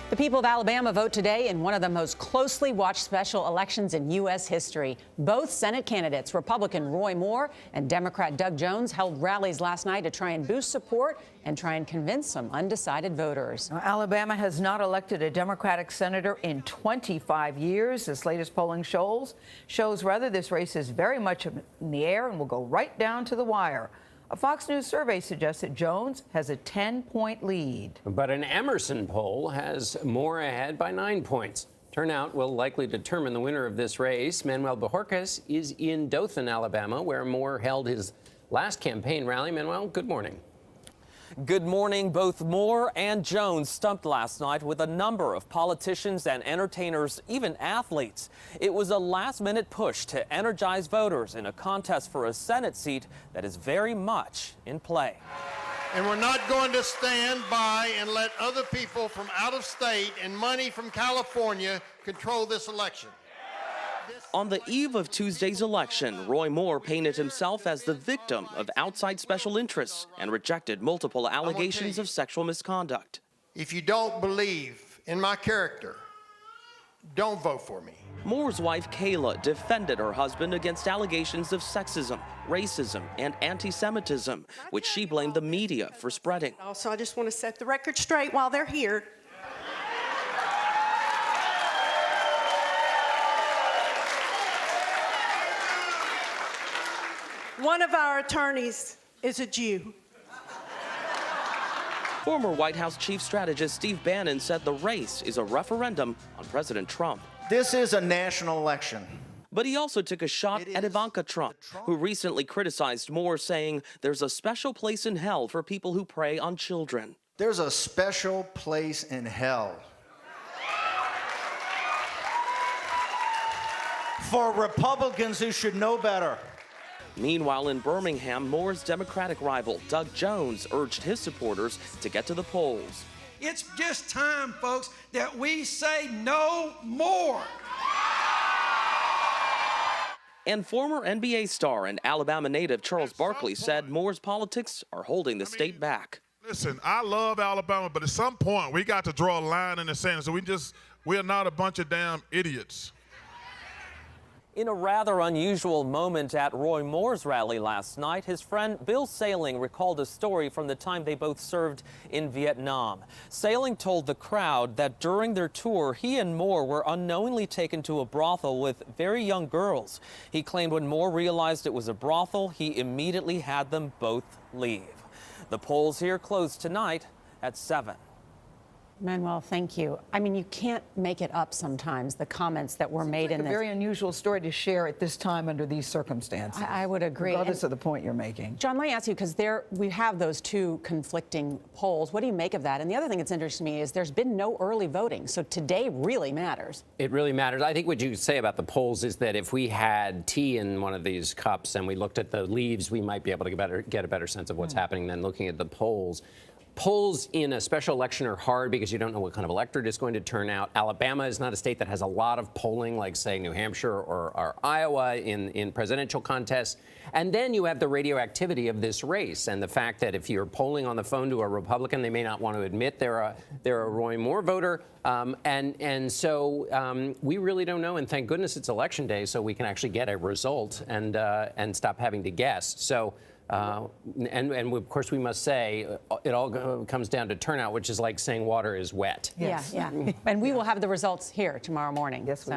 The people of Alabama vote today in one of the most closely watched special elections in U.S. history. Both Senate candidates, Republican Roy Moore and Democrat Doug Jones, held rallies last night to try and boost support and try and convince some undecided voters. Now, Alabama has not elected a Democratic senator in 25 years. This latest polling shows rather this race is very much in the air and will go right down to the wire. A Fox News survey suggests that Jones has a 10-point lead. But an Emerson poll has Moore ahead by 9 points. Turnout will likely determine the winner of this race. Manuel Bojorquez is in Dothan, Alabama, where Moore held his last campaign rally. Manuel, good morning. Good morning. Both Moore and Jones stumped last night with a number of politicians and entertainers, even athletes. It was a last-minute push to energize voters in a contest for a Senate seat that is very much in play. And we're not going to stand by and let other people from out of state and money from California control this election. On the eve of Tuesday's election, Roy Moore painted himself as the victim of outside special interests and rejected multiple allegations of sexual misconduct. If you don't believe in my character, don't vote for me. Moore's wife, Kayla, defended her husband against allegations of sexism, racism, and anti-Semitism, which she blamed the media for spreading. Also, I just want to set the record straight while they're here. One of our attorneys is a Jew. Former White House chief strategist Steve Bannon said the race is a referendum on President Trump. This is a national election. But he also took a shot at Ivanka Trump, who recently criticized Moore, saying there's a special place in hell for people who prey on children. There's a special place in hell for Republicans who should know better. Meanwhile, in Birmingham, Moore's Democratic rival, Doug Jones, urged his supporters to get to the polls. It's just time, folks, that we say no more. And former NBA star and Alabama native Charles Barkley said Moore's politics are holding the state back. Listen, I love Alabama, but at some point we got to draw a line in the sand. So we're not a bunch of damn idiots. In a rather unusual moment at Roy Moore's rally last night, his friend Bill Sailing recalled a story from the time they both served in Vietnam. Sailing told the crowd that during their tour, he and Moore were unknowingly taken to a brothel with very young girls. He claimed when Moore realized it was a brothel, he immediately had them both leave. The polls here close tonight at 7. Manuel, thank you. I mean, you can't make it up sometimes, the comments that were made in this. A very unusual story to share at this time under these circumstances. I would agree. Regardless of the point you're making. John, let me ask you, because we have those two conflicting polls. What do you make of that? And the other thing that's interesting to me is there's been no early voting, so today really matters. It really matters. I think what you say about the polls is that if we had tea in one of these cups and we looked at the leaves, we might be able to get a better sense of what's happening than looking at the polls. Polls in a special election are hard because you don't know what kind of electorate is going to turn out. Alabama is not a state that has a lot of polling like, say, New Hampshire or Iowa in presidential contests. And then you have the radioactivity of this race and the fact that if you're polling on the phone to a Republican, they may not want to admit they're a Roy Moore voter. So we really don't know. And thank goodness it's election day so we can actually get a result and stop having to guess. So. And of course, we must say it all comes down to turnout, which is like saying water is wet. Yes. Yeah. And we will have the results here tomorrow morning. Yes, we will.